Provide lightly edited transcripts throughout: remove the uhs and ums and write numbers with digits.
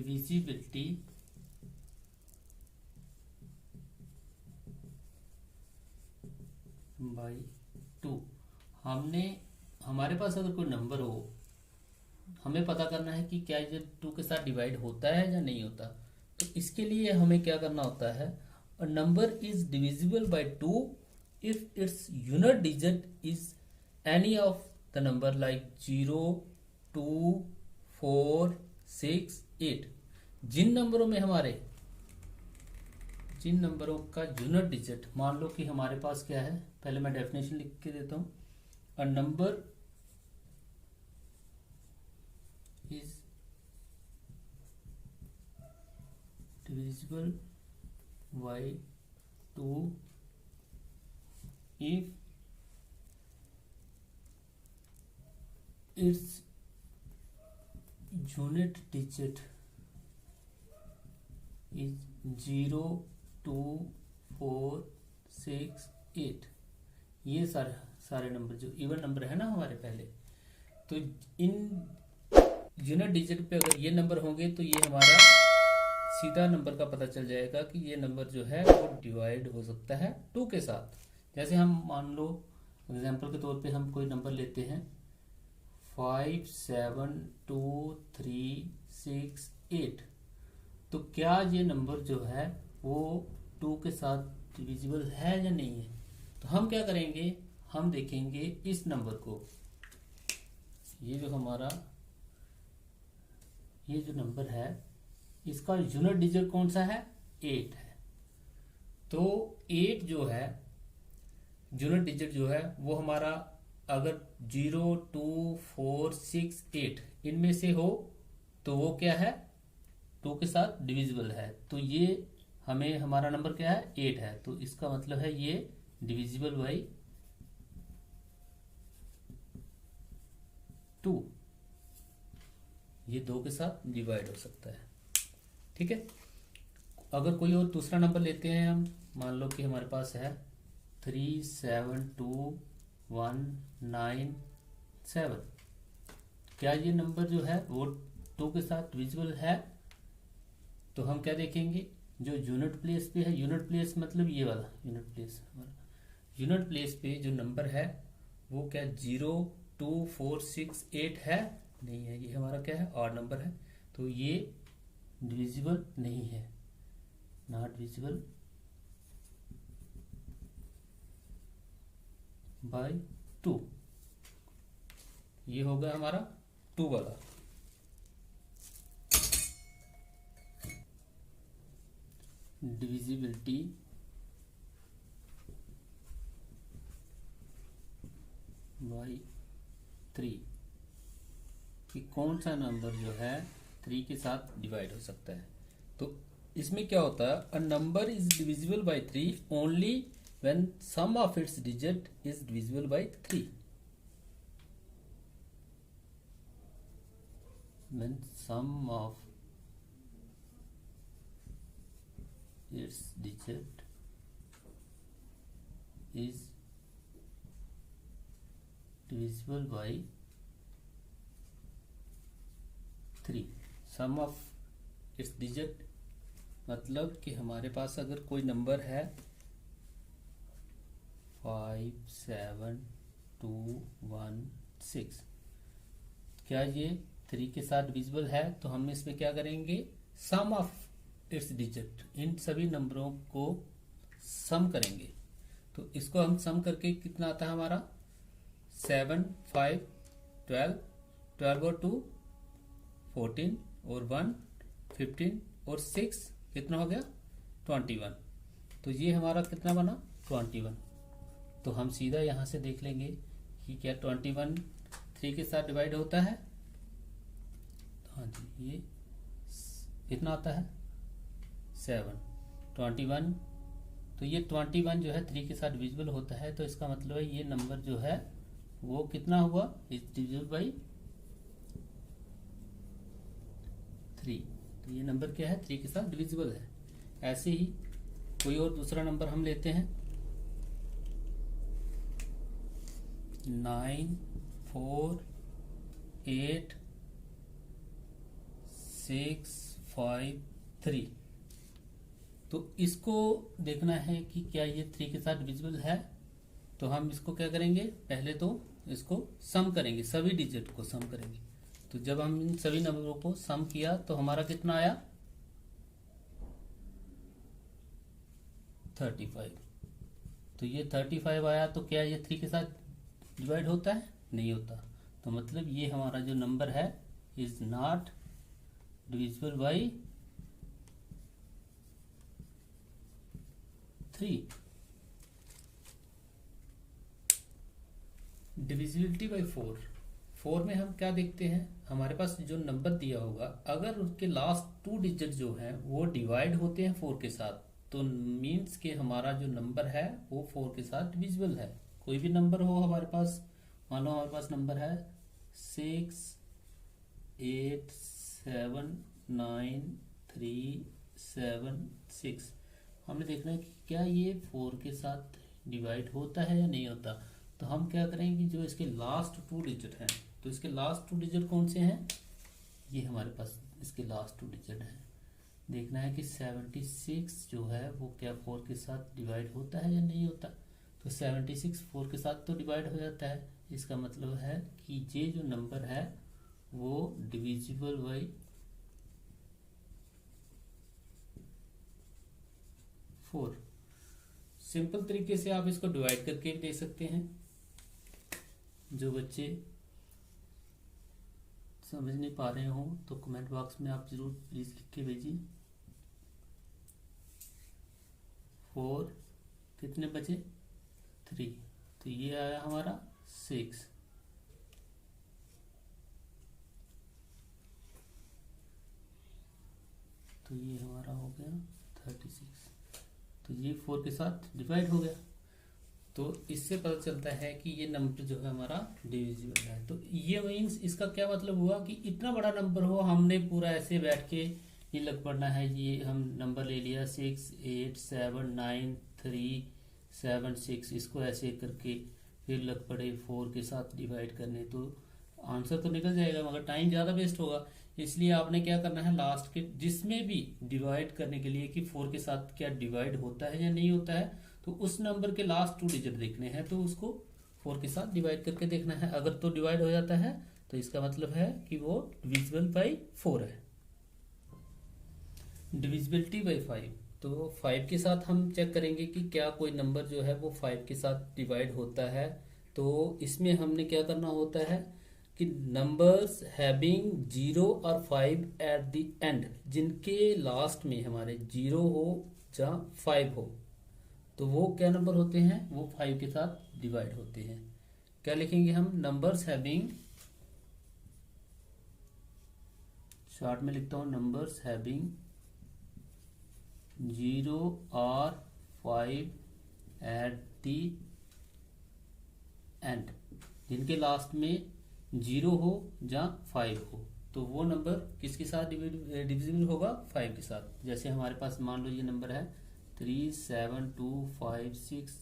Divisibility by 2। हमारे पास अगर कोई नंबर हो, हमें पता करना है कि क्या ये 2 के साथ डिवाइड होता है या नहीं होता। तो इसके लिए हमें क्या करना होता है, a number is divisible bye 2 if its unit digit is any of the number like 0, 2, 4, 6, 8। जिन नंबरों का यूनिट डिजिट, मान लो कि हमारे पास क्या है, पहले मैं डेफिनेशन लिख के देता हूं। A number is divisible by 2 if its unit digit is 0, 2, 4, 6, 8। ये सारे नंबर जो इवन नंबर है ना हमारे पहले, तो इन यूनिट डिजिट पे अगर ये नंबर होंगे तो ये हमारा सीधा नंबर का पता चल जाएगा कि ये नंबर जो है वो डिवाइड हो सकता है 2 के साथ। जैसे हम मान लो एग्जांपल के तौर पे हम कोई नंबर लेते हैं 5, 7, 2, 3, 6, 8। तो क्या ये नंबर जो है वो 2 के साथ डिविजिबल है या नहीं है। तो हम क्या करेंगे, हम देखेंगे इस नंबर को, ये जो नंबर है इसका यूनिट डिजिट कौन सा है, 8 है। तो 8 जो है यूनिट डिजिट जो है वो हमारा अगर 0, 2, 4, 6, 8 इनमें से हो तो वो क्या है, 2 के साथ डिविजिबल है। तो ये हमारा नंबर क्या है, 8 है। तो इसका मतलब है ये डिविजिबल बाई 2, ये 2 के साथ डिवाइड हो सकता है। ठीक है। अगर कोई और दूसरा नंबर लेते हैं हम, मान लो कि हमारे पास है 3, 7, 2, 1, 9, 7। क्या ये नंबर जो है वो 2 के साथ डिविजिबल है। तो हम क्या देखेंगे, जो यूनिट प्लेस पे है, यूनिट प्लेस मतलब ये वाला यूनिट प्लेस पे जो नंबर है वो क्या 0, 2, 4, 6, 8 है, नहीं है। ये हमारा क्या है, ऑड नंबर है। तो ये डिविजिबल नहीं है, नॉट डिविजिबल बाय 2। ये होगा हमारा 2 वाला। डिविजिबिलिटी बाई 3 कि कौन सा नंबर जो है 3 के साथ डिवाइड हो सकता है। तो इसमें क्या होता है, a number is divisible by 3 only when sum of its digit is divisible by 3। When sum of its digit is divisible by 3। Sum of its digit मतलब कि हमारे पास अगर कोई नंबर है 5, 7, 2, 1, 6, क्या ये 3 के साथ डिविजिबल है। तो हम इसमें क्या करेंगे, सम ऑफ इट्स डिजिट, इन सभी नंबरों को सम करेंगे। तो इसको हम सम करके कितना आता है हमारा 7, 5, 12, 12 और 2 14 और 1 15 और 6 कितना हो गया 21। तो ये हमारा कितना बना 21। तो हम सीधा यहां से देख लेंगे कि क्या 21 3 के साथ डिवाइड होता है। तो हाँ जी, ये कितना आता है 7, 21। तो ये 21 जो है 3 के साथ डिविजिबल होता है। तो इसका मतलब है ये नंबर जो है वो कितना हुआ, इज डिविजिबल बाई 3। तो ये नंबर क्या है 3 के साथ डिविजिबल है। ऐसे ही कोई और दूसरा नंबर हम लेते हैं 9, 4, 8, 6, 5 3। तो इसको देखना है कि क्या ये 3 के साथ डिविजिबल है। तो हम इसको क्या करेंगे, पहले तो इसको सम करेंगे, सभी डिजिट को सम करेंगे। तो जब हम इन सभी नंबरों को सम किया तो हमारा कितना आया 35। तो ये 35 आया, तो क्या ये 3 के साथ डिवाइड होता है, नहीं होता। तो मतलब ये हमारा जो नंबर है is not divisible by 3। Divisibility by 4 में हम क्या देखते हैं, हमारे पास जो नंबर दिया होगा अगर उसके लास्ट 2 डिजिट जो हैं वो डिवाइड होते हैं 4 के साथ, तो मीन्स के हमारा जो नंबर है वो 4 के साथ डिविजिबल है। कोई भी नंबर हो हमारे पास, मान लो हमारे पास नंबर है 6 8 7 9 3 7 6। हमने देखना है कि क्या ये 4 के साथ डिवाइड होता है या नहीं होता। तो हम क्या करेंगे, जो इसके लास्ट 2 डिजिट हैं, तो इसके लास्ट 2 डिजिट कौन से हैं, ये हमारे पास इसके लास्ट 2 डिजिट हैं। देखना है कि 76 जो है वो क्या 4 के साथ डिवाइड होता है या नहीं होता। तो 76 4 के साथ तो डिवाइड हो जाता है। इसका मतलब है कि ये जो नंबर है वो डिविजिबल बाई 4। सिंपल तरीके से आप इसको डिवाइड करके दे सकते हैं। जो बच्चे समझ नहीं पा रहे हो तो कमेंट बॉक्स में आप जरूर प्लीज लिख के भेजिए। 4 कितने बचे 3, तो ये आया हमारा 6। तो ये हमारा हो गया 36। तो ये 4 के साथ डिवाइड हो गया। तो इससे पता चलता है कि ये नंबर जो है हमारा डिविजिबल है। तो ये मीन्स इसका क्या मतलब हुआ कि इतना बड़ा नंबर हो, हमने पूरा ऐसे बैठ के ये लग पड़ना है, ये हम नंबर ले लिया 6 8 7 9 3 7 6, इसको ऐसे करके फिर लग पड़े 4 के साथ डिवाइड करने, तो आंसर तो निकल जाएगा मगर टाइम ज़्यादा वेस्ट होगा। इसलिए आपने क्या करना है, लास्ट के जिसमें भी डिवाइड करने के लिए कि 4 के साथ क्या डिवाइड होता है या नहीं होता है, तो उस नंबर के लास्ट 2 डिजिट देखने हैं, तो उसको 4 के साथ डिवाइड करके देखना है। अगर तो डिवाइड हो जाता है तो इसका मतलब है कि वो डिविजिबल बाई 4 है। डिविजिबिलिटी बाई 5, तो 5 के साथ हम चेक करेंगे कि क्या कोई नंबर जो है वो 5 के साथ डिवाइड होता है। तो इसमें हमने क्या करना होता है कि नंबर्स हैविंग 0 और 5 एट द एंड, जिनके लास्ट में हमारे 0 हो या 5 हो, तो वो क्या नंबर होते हैं, वो 5 के साथ डिवाइड होते हैं। क्या लिखेंगे हम, नंबर्स हैविंग, शॉर्ट में लिखता हूं, नंबर्स हैविंग 0 और 5 एट द एंड, जिनके लास्ट में 0 हो या 5 हो, तो वो नंबर किसके साथ डिविजिबल होगा, 5 के साथ। जैसे हमारे पास मान लो ये नंबर है 3 7 2 5 6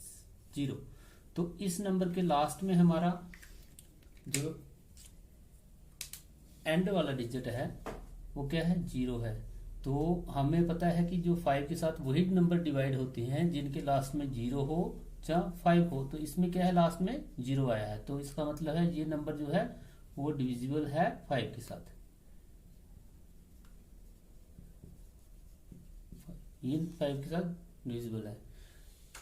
0, तो इस नंबर के लास्ट में हमारा जो एंड वाला डिजिट है वो क्या है, 0 है। तो हमें पता है कि जो 5 के साथ वही नंबर डिवाइड होते हैं जिनके लास्ट में 0 हो या 5 हो। तो इसमें क्या है, लास्ट में 0 आया है, तो इसका मतलब है ये नंबर जो है वो डिविजिबल है 5 के साथ। ये 5 के साथ डिविजिबल है।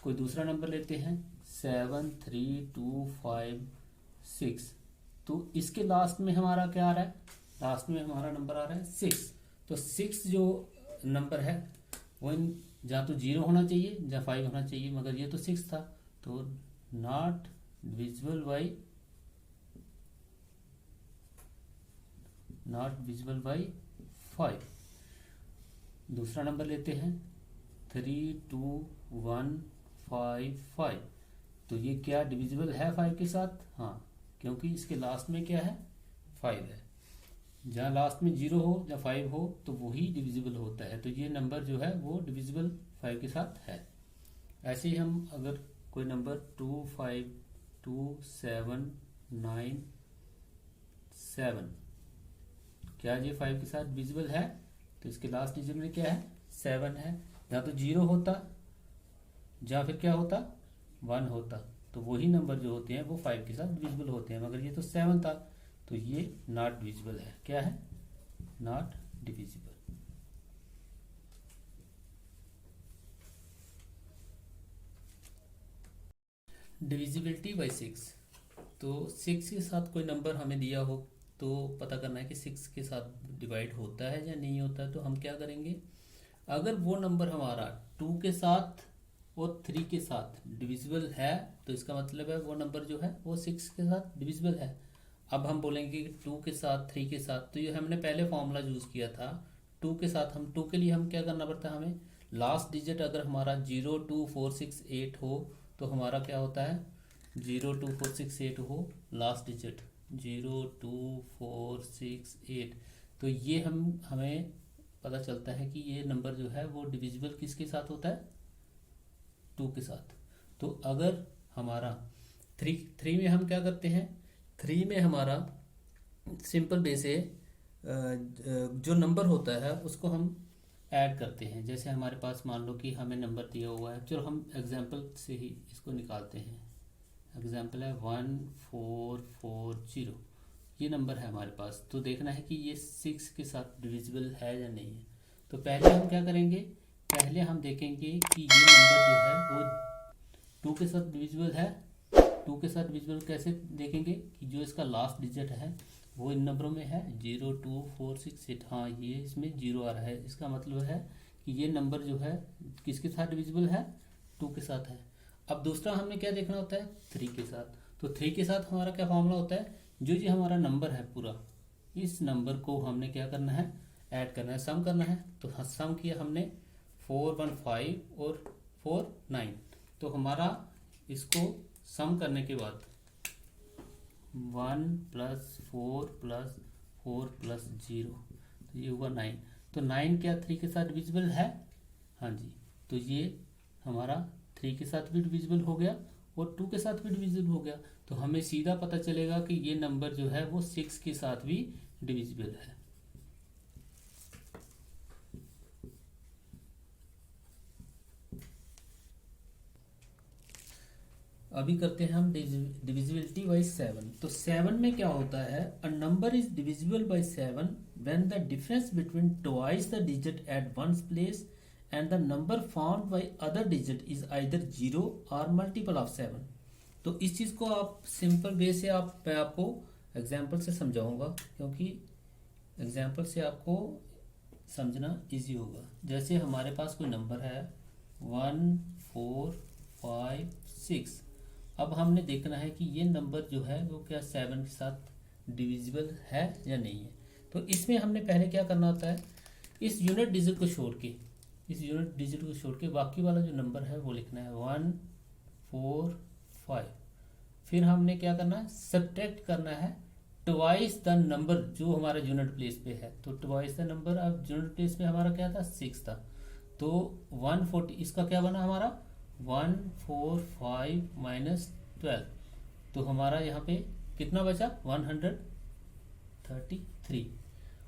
कोई दूसरा नंबर लेते हैं 7 3 2 5 6, तो इसके लास्ट में हमारा क्या आ रहा है, लास्ट में हमारा नंबर आ रहा है 6। तो 6 जो नंबर है वो जहाँ तो 0 होना चाहिए या 5 होना चाहिए, मगर ये तो 6 था, तो नॉट डिविजिबल बाई 5। दूसरा नंबर लेते हैं 3 2 1 5 5, तो ये क्या डिविजिबल है 5 के साथ, हाँ, क्योंकि इसके लास्ट में क्या है, 5 है। जहाँ लास्ट में 0 हो या 5 हो तो वही डिविजिबल होता है, तो ये नंबर जो है वो डिविजिबल 5 के साथ है। ऐसे ही हम अगर कोई नंबर 2 5 2 7 9 7, क्या ये 5 के साथ डिविजिबल है, तो इसके लास्ट डिजिट में क्या है 7 है। यहाँ तो 0 होता, जहाँ फिर क्या होता 1 होता, तो वही नंबर जो होते हैं वो 5 के साथ डिविजिबल होते हैं, मगर ये तो 7 था, तो ये नॉट डिविजिबल है। क्या है? Not divisible. Divisibility bye 6। तो 6 के साथ कोई नंबर हमें दिया हो तो पता करना है कि 6 के साथ डिवाइड होता है या नहीं होता है। तो हम क्या करेंगे, अगर वो नंबर हमारा 2 के साथ और 3 के साथ डिविजिबल है तो इसका मतलब है वो नंबर जो है वो 6 के साथ डिविजिबल है। अब हम बोलेंगे कि 2 के साथ 3 के साथ, तो ये हमने पहले फॉर्मूला यूज किया था 2 के साथ। हम 2 के लिए हम क्या करना पड़ता है, हमें लास्ट डिजिट अगर हमारा 0 2 4 6 8 हो तो हमारा क्या होता है 0 2 4 6 8 हो लास्ट डिजिट 0 2 4 6 8, तो ये हमें पता चलता है कि ये नंबर जो है वो डिविजिबल किसके साथ होता है 2 के साथ। तो अगर हमारा 3 में हम क्या करते हैं, 3 में हमारा सिंपल वे से जो नंबर होता है उसको हम ऐड करते हैं। जैसे हमारे पास मान लो कि हमें नंबर दिया हुआ है, चलो हम एग्जांपल से ही इसको निकालते हैं। एग्जांपल है 1440, ये नंबर है हमारे पास। तो देखना है कि ये 6 के साथ डिविजिबल है या नहीं है। तो पहले हम क्या करेंगे, पहले हम देखेंगे कि ये नंबर जो है वो 2 के साथ डिविजिबल है। 2 के साथ डिविजिबल कैसे देखेंगे कि जो इसका लास्ट डिजिट है वो इन नंबरों में है 0 2 4 6 8, हाँ ये इसमें 0 आ रहा है। इसका मतलब है कि ये नंबर जो है किसके साथ डिविजिबल है 2 के साथ है। अब दूसरा हमें क्या देखना होता है 3 के साथ। तो 3 के साथ हमारा क्या फॉर्मूला होता है, जो ये हमारा नंबर है पूरा, इस नंबर को हमने क्या करना है ऐड करना है, सम करना है। तो सम किया हमने 415 और 49, तो हमारा इसको सम करने के बाद 1 + 4 + 4 + 0, तो ये हुआ 9। तो 9 क्या 3 के साथ डिविजिबल है? हाँ जी, तो ये हमारा 3 के साथ भी डिविजिबल हो गया और 2 के साथ भी डिविजिबल हो गया। तो हमें सीधा पता चलेगा कि ये नंबर जो है वो 6 के साथ भी डिविजिबल है। अभी करते हैं हम डिविजिबिलिटी बाई 7। तो 7 में क्या होता है, a number is divisible by 7 when the difference between twice the digit at once place and the number found by other digit is either 0 और मल्टीपल ऑफ 7। तो इस चीज़ को आप सिंपल वे से मैं आपको एग्जाम्पल से समझाऊंगा, क्योंकि एग्जाम्पल से आपको समझना इजी होगा। जैसे हमारे पास कोई नंबर है 1 4 5 6। अब हमने देखना है कि ये नंबर जो है वो क्या 7 के साथ डिविजिबल है या नहीं है। तो इसमें हमने पहले क्या करना होता है, इस यूनिट डिजिट को छोड़ के बाकी वाला जो नंबर है वो लिखना है 1 4 5। फिर हमने क्या करना है, सब्ट्रैक्ट करना है ट्वाइस द नंबर जो हमारा यूनिट प्लेस पे है। तो ट्वाइस द नंबर, अब यूनिट प्लेस पे हमारा क्या था 6 था, तो 140, इसका क्या बना हमारा 145 - 12, तो हमारा यहाँ पे कितना बचा 133।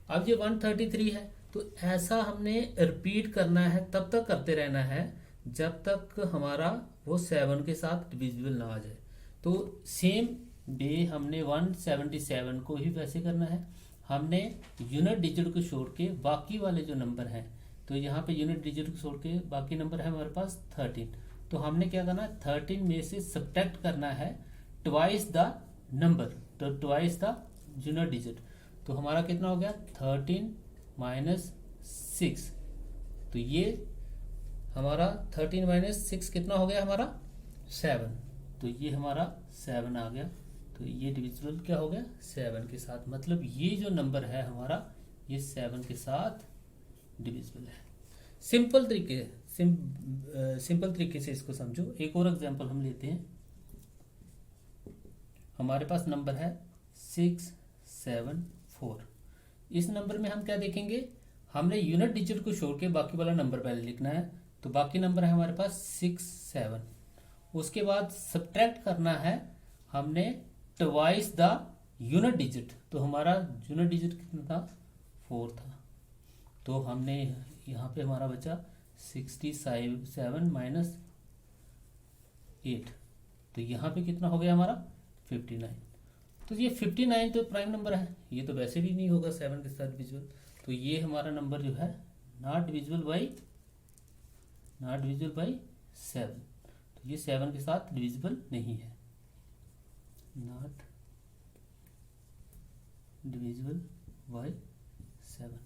अब ये 133 है, तो ऐसा हमने रिपीट करना है, तब तक करते रहना है जब तक हमारा वो 7 के साथ डिविजिबल ना आ जाए। तो सेम डे हमने 177 को ही वैसे करना है। हमने यूनिट डिजिट को छोड़ के बाकी वाले जो नंबर हैं, तो यहाँ पे यूनिट डिजिट को छोड़ के बाकी नंबर है हमारे पास 13। तो हमने क्या करना है 13 में से सब्ट्रैक्ट करना है ट्वाइस द नंबर, तो ट्वाइस द यूनिट डिजिट। तो हमारा कितना हो गया 13 - 6। तो ये हमारा 13 - 6 कितना हो गया हमारा 7। तो ये हमारा 7 आ गया। तो ये डिविजिबल क्या हो गया 7 के साथ, मतलब ये जो नंबर है हमारा ये 7 के साथ डिविजिबल है। सिंपल तरीके से इसको समझो। एक और एग्जांपल हम लेते हैं। हमारे पास नंबर है 674। इस नंबर में हम क्या देखेंगे, हमने यूनिट डिजिट को छोड़ के बाकी वाला नंबर पहले लिखना है। तो बाकी नंबर है हमारे पास 6 7। उसके बाद सब्ट्रैक्ट करना है हमने ट्वाइस द यूनिट डिजिट। तो हमारा यूनिट डिजिट कितना था 4 था। तो हमने यहाँ पे हमारा बचा 67 माइनस 8, तो यहाँ पे कितना हो गया हमारा 59। तो ये 59 तो प्राइम नंबर है, ये तो वैसे भी नहीं होगा 7 के साथ डिविजिबल, तो ये हमारा नंबर जो है नॉट डिविजिबल बाई 7, तो ये 7 के साथ डिविजिबल नहीं है, नॉट डिविजिबल बाई 7।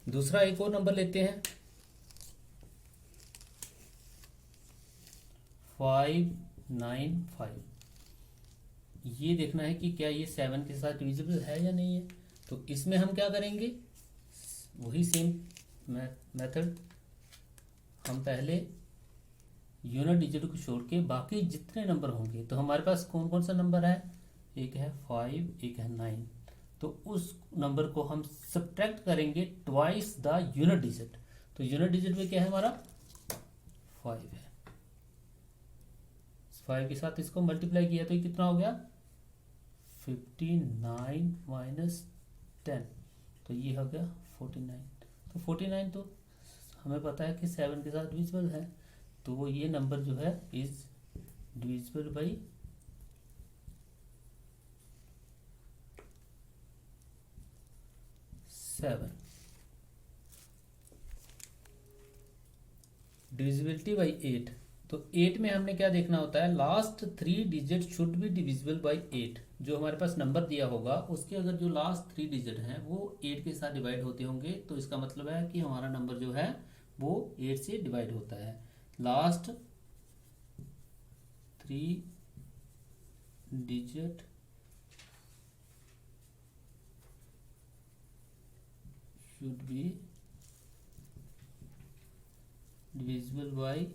दूसरा एक और नंबर लेते हैं 595। ये देखना है कि क्या ये 7 के साथ डिविजिबल है या नहीं है। तो इसमें हम क्या करेंगे, वही सेम मेथड, हम पहले यूनिट डिजिट को छोड़ के बाकी जितने नंबर होंगे, तो हमारे पास कौन कौन सा नंबर है, एक है 5, एक है 9, तो उस नंबर को हम सब्ट्रैक्ट करेंगे ट्वाइस द यूनिट डिजिट। तो यूनिट डिजिट में क्या है हमारा 5 है, 5 के साथ इसको मल्टीप्लाई किया तो ये कितना हो गया 59 माइनस 10, तो ये हो गया 49। तो 49 तो हमें पता है कि 7 के साथ डिविजिबल है, तो वो ये नंबर जो है is divisible by 7। Divisibility by 8, तो 8 में हमने क्या देखना होता है, last 3 digit should be divisible by 8। जो हमारे पास नंबर दिया होगा उसके अगर जो लास्ट 3 डिजिट हैं वो 8 के साथ डिवाइड होते होंगे, तो इसका मतलब है कि हमारा नंबर जो है वो 8 से डिवाइड होता है। Last 3 digit should be divisible by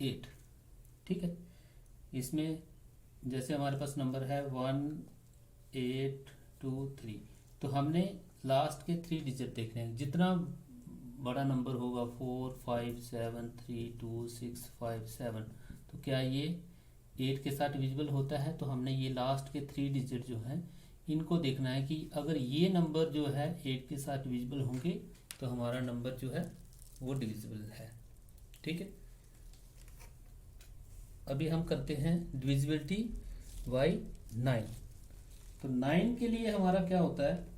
8। ठीक है, इसमें जैसे हमारे पास नंबर है 1 8 2 3, तो हमने लास्ट के 3 डिजिट देखने हैं, जितना बड़ा नंबर होगा 4 5 7 3 2 6 5 7, तो क्या ये 8 के साथ डिविजिबल होता है। तो हमने ये लास्ट के 3 डिजिट जो हैं इनको देखना है कि अगर ये नंबर जो है 8 के साथ डिविजिबल होंगे तो हमारा नंबर जो है वो डिविजिबल है। ठीक है, अभी हम करते हैं डिविजिबिलिटी बाई 9। तो 9 के लिए हमारा क्या होता है,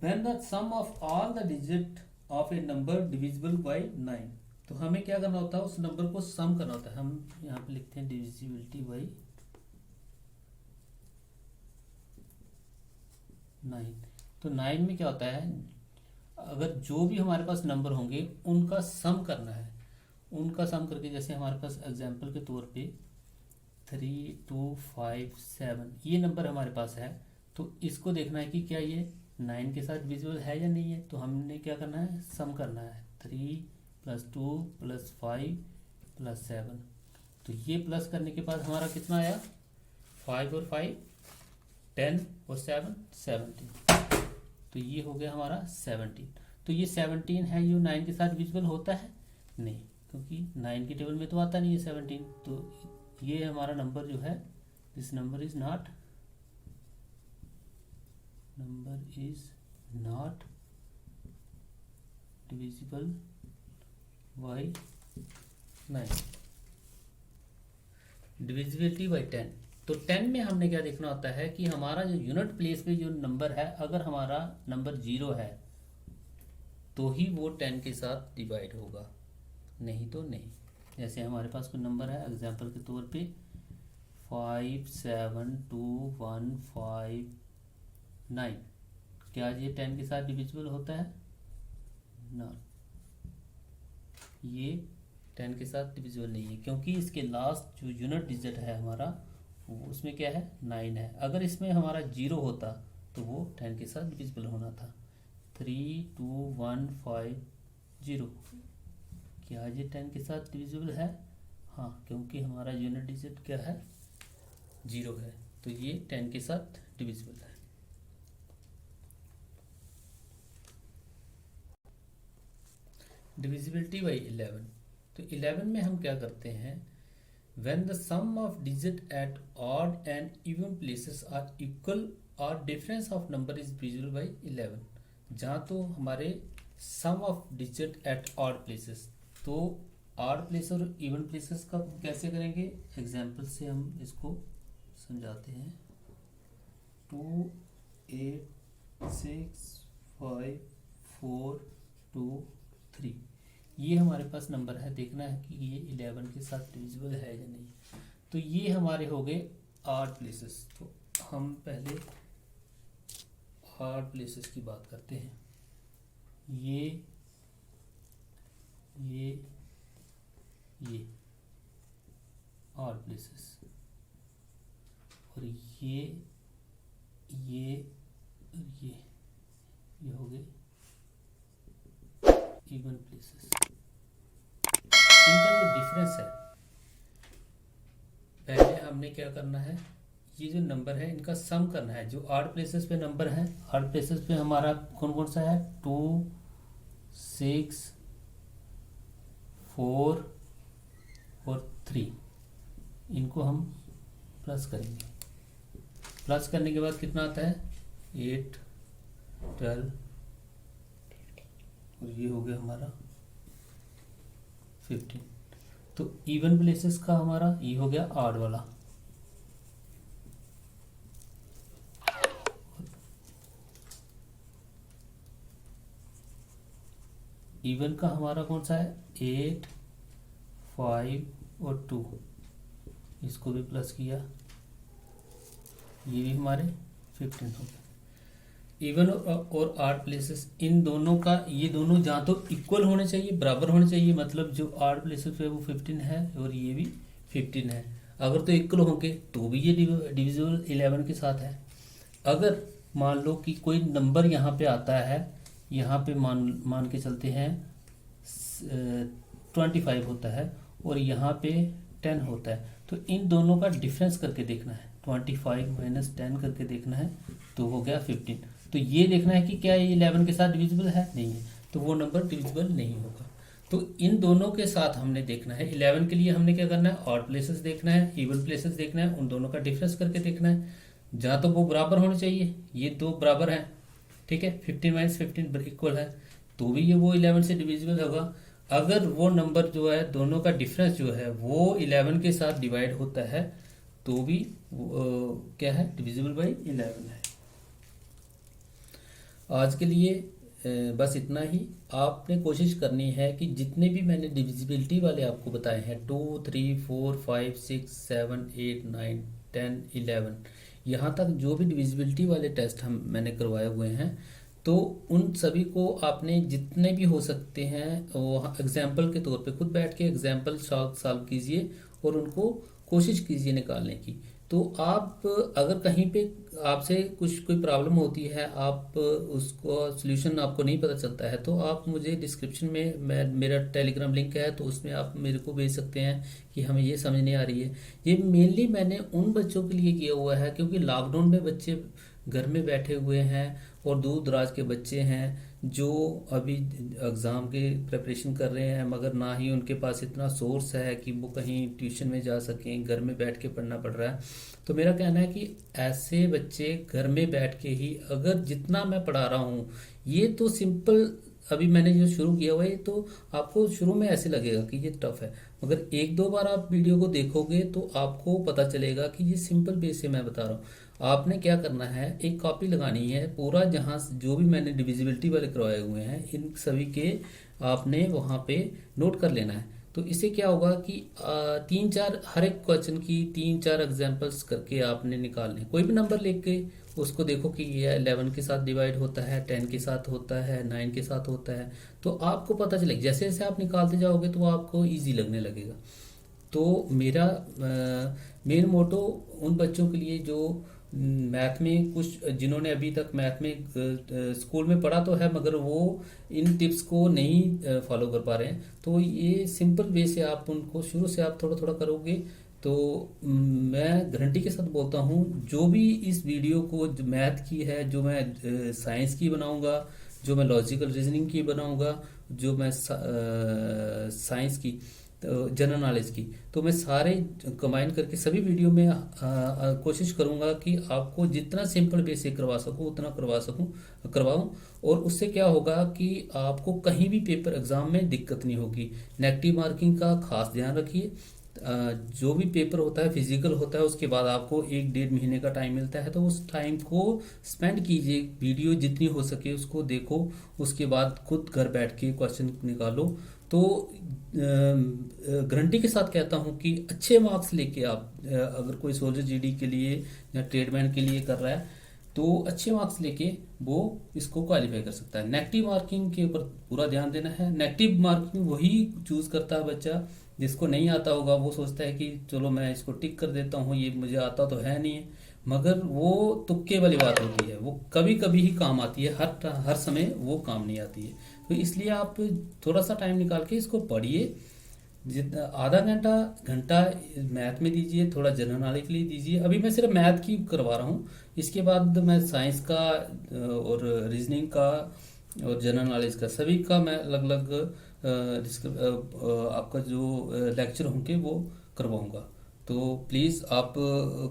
when the sum of all the digit of a number divisible by 9, तो हमें क्या करना होता है, उस नंबर को सम करना होता है। हम यहाँ पे लिखते हैं डिविजिबिलिटी बाई 9। तो 9 में क्या होता है, अगर जो भी हमारे पास नंबर होंगे उनका सम करना है, उनका सम करके, जैसे हमारे पास एग्जांपल के तौर पे 3 2 5 7 ये नंबर हमारे पास है, तो इसको देखना है कि क्या ये 9 के साथ डिविजिबल है या नहीं है। तो हमने क्या करना है, सम करना है, 3 + 2 + 5 + 7, तो ये प्लस करने के बाद हमारा कितना आया, 5 और 5 10 और 7 17, तो ये हो गया हमारा 17। तो ये 17 है, ये 9 के साथ डिविजिबल होता है नहीं, क्योंकि 9 की टेबल में तो आता नहीं है 17, तो ये हमारा नंबर जो है, this number is not divisible by 9। Divisibility by 10, तो 10 में हमने क्या देखना होता है कि हमारा जो यूनिट प्लेस पे जो नंबर है, अगर हमारा नंबर 0 है तो ही वो 10 के साथ डिवाइड होगा, नहीं तो नहीं। जैसे हमारे पास कोई नंबर है, एग्जांपल के तौर पे 5 7 2 1 5 9, क्या ये 10 के साथ डिविजिबल होता है ना, ये 10 के साथ डिविजिबल नहीं है, क्योंकि इसके लास्ट जो यूनिट डिजिट है हमारा उसमें क्या है 9 है। अगर इसमें हमारा 0 होता तो वो 10 के साथ डिविजिबल होना था। 3 2 1 5 0, क्या ये 10 के साथ डिविजिबल है, हाँ, क्योंकि हमारा यूनिट डिजिट क्या है 0 है, तो ये 10 के साथ डिविजिबल है। डिविजिबिलिटी बाई 11, तो 11 में हम क्या करते हैं, when the sum of digit at odd and even places are equal और difference of number is divisible by 11। जहाँ तो हमारे sum of digit at odd places, तो ऑड प्लेस और इवन प्लेसेस का कैसे करेंगे, एग्जाम्पल से हम इसको समझाते हैं। 2 8 6 5 4 2 3, ये हमारे पास नंबर है, देखना है कि ये 11 के साथ डिविजिबल है या नहीं। तो ये हमारे हो गए ऑड प्लेसेस। तो हम पहले ऑड प्लेसेस की बात करते हैं। ये ऑड प्लेसेस, और ये हो गए इवन प्लेसेस। इनका जो डिफरेंस है, पहले हमने क्या करना है, ये जो नंबर है इनका सम करना है। जो ऑड प्लेसेस पे नंबर है, ऑड प्लेसेस पे हमारा कौन कौन सा है, 2 6 4 और 3, इनको हम प्लस करेंगे। प्लस करने के बाद कितना आता है, 8 12, और ये हो गया हमारा 15। तो इवन प्लेसेस का हमारा ये हो गया ऑड वाला। इवन का हमारा कौन सा है, 8 5 और 2, इसको भी प्लस किया, ये भी हमारे 15 हो गए। इवन और ऑड प्लेसेस, इन दोनों का, ये दोनों जहाँ तो इक्वल होने चाहिए, बराबर होने चाहिए, मतलब जो ऑड प्लेसेस पे वो 15 है और ये भी 15 है। अगर तो इक्वल होंगे तो भी ये डिविजिबल 11 के साथ है। अगर मान लो कि कोई नंबर यहाँ पे आता है, यहाँ पे मान के चलते हैं 25 होता है और यहाँ पे 10 होता है, तो इन दोनों का डिफरेंस करके देखना है, 25 माइनस 10 करके देखना है, तो हो गया 15। तो ये देखना है कि क्या ये 11 के साथ डिविजिबल है, नहीं है, तो वो नंबर डिविजिबल नहीं होगा। तो इन दोनों के साथ हमने देखना है, 11 के लिए हमने क्या करना है, ऑड प्लेसेस देखना है, इवन प्लेसेस देखना है, उन दोनों का डिफरेंस करके देखना है। जहाँ तो वो बराबर होने चाहिए, ये दो बराबर हैं, ठीक है, 15 माइनस 15 इक्वल है, तो भी ये वो 11 से डिविजिबल होगा। अगर वो नंबर जो है, दोनों का डिफरेंस जो है वो 11 के साथ डिवाइड होता है, तो भी क्या है, डिविजिबल बाई 11 है। आज के लिए बस इतना ही। आपने कोशिश करनी है कि जितने भी मैंने डिविजिबिलिटी वाले आपको बताए हैं, 2 3 4 5 6 7 8 9 10 11, यहाँ तक जो भी डिविजिबिलिटी वाले टेस्ट मैंने करवाए हुए हैं, तो उन सभी को आपने जितने भी हो सकते हैं वो एग्जाम्पल के तौर पे खुद बैठ के एग्जाम्पल सॉल्व कीजिए और उनको कोशिश कीजिए निकालने की। तो आप अगर कहीं पे आपसे कोई प्रॉब्लम होती है, आप उसको सोल्यूशन आपको नहीं पता चलता है, तो आप मुझे डिस्क्रिप्शन में मेरा टेलीग्राम लिंक है, तो उसमें आप मेरे को भेज सकते हैं कि हमें ये समझ नहीं आ रही है। ये मेनली मैंने उन बच्चों के लिए किया हुआ है क्योंकि लॉकडाउन में बच्चे घर में बैठे हुए हैं और दूर दराज के बच्चे हैं जो अभी एग्ज़ाम के प्रिपरेशन कर रहे हैं, मगर ना ही उनके पास इतना सोर्स है कि वो कहीं ट्यूशन में जा सकें, घर में बैठ के पढ़ना पड़ रहा है। तो मेरा कहना है कि ऐसे बच्चे घर में बैठ के ही, अगर जितना मैं पढ़ा रहा हूँ, ये तो सिंपल अभी मैंने जो शुरू किया हुआ है, तो आपको शुरू में ऐसे लगेगा कि ये टफ है, मगर एक दो बार आप वीडियो को देखोगे तो आपको पता चलेगा कि ये सिंपल बेस से मैं बता रहा हूँ। आपने क्या करना है, एक कॉपी लगानी है, पूरा जहाँ जो भी मैंने डिविजिबिलिटी वाले करवाए हुए हैं इन सभी के आपने वहाँ पे नोट कर लेना है। तो इससे क्या होगा कि 3-4 हर एक क्वेश्चन की 3-4 एग्जांपल्स करके आपने निकालने, कोई भी नंबर लिख के उसको देखो कि ये 11 के साथ डिवाइड होता है, 10 के साथ होता है, 9 के साथ होता है, तो आपको पता चलेगा। जैसे जैसे आप निकालते जाओगे तो आपको ईजी लगने लगेगा। तो मेरा मेन मोटो उन बच्चों के लिए जो मैथ में कुछ, जिन्होंने अभी तक मैथ में स्कूल में पढ़ा तो है मगर वो इन टिप्स को नहीं फॉलो कर पा रहे हैं, तो ये सिंपल वे से आप उनको शुरू से आप थोड़ा थोड़ा करोगे तो मैं गारंटी के साथ बोलता हूँ, जो भी इस वीडियो को जो मैथ की है, जो मैं साइंस की बनाऊंगा, जो मैं लॉजिकल रीजनिंग की बनाऊंगा, जो मैं साइंस की, तो जनरल नॉलेज की, तो मैं सारे कंबाइन करके सभी वीडियो में कोशिश करूंगा कि आपको जितना सिंपल बेसिक करवा सकूं उतना करवाऊं। और उससे क्या होगा कि आपको कहीं भी पेपर एग्जाम में दिक्कत नहीं होगी। नेगेटिव मार्किंग का खास ध्यान रखिए। जो भी पेपर होता है, फिजिकल होता है, उसके बाद आपको 1-1.5 महीने का टाइम मिलता है, तो उस टाइम को स्पेंड कीजिए। वीडियो जितनी हो सके उसको देखो, उसके बाद खुद घर बैठ के क्वेश्चन निकालो। तो गारंटी के साथ कहता हूं कि अच्छे मार्क्स लेके आप, अगर कोई सोल्जर जीडी के लिए या ट्रेडमैन के लिए कर रहा है, तो अच्छे मार्क्स लेके वो इसको क्वालिफाई कर सकता है। नेगेटिव मार्किंग के ऊपर पूरा ध्यान देना है। नेगेटिव मार्किंग वही चूज करता है बच्चा जिसको नहीं आता होगा। वो सोचता है कि चलो मैं इसको टिक कर देता हूँ, ये मुझे आता तो है नहीं है, मगर वो तुक्के वाली बात होती है। वो कभी कभी ही काम आती है, हर समय वो काम नहीं आती है। तो इसलिए आप थोड़ा सा टाइम निकाल के इसको पढ़िए। जितना आधा घंटा घंटा मैथ में दीजिए, थोड़ा जनरल नॉलेज के लिए दीजिए। अभी मैं सिर्फ मैथ की करवा रहा हूँ, इसके बाद मैं साइंस का और रीजनिंग का और जनरल नॉलेज का सभी का मैं अलग अलग आपका जो लेक्चर होंगे वो करवाऊंगा। तो प्लीज़ आप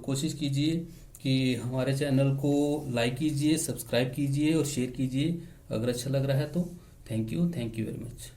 कोशिश कीजिए कि हमारे चैनल को लाइक कीजिए, सब्सक्राइब कीजिए और शेयर कीजिए अगर अच्छा लग रहा है तो। Thank you very much.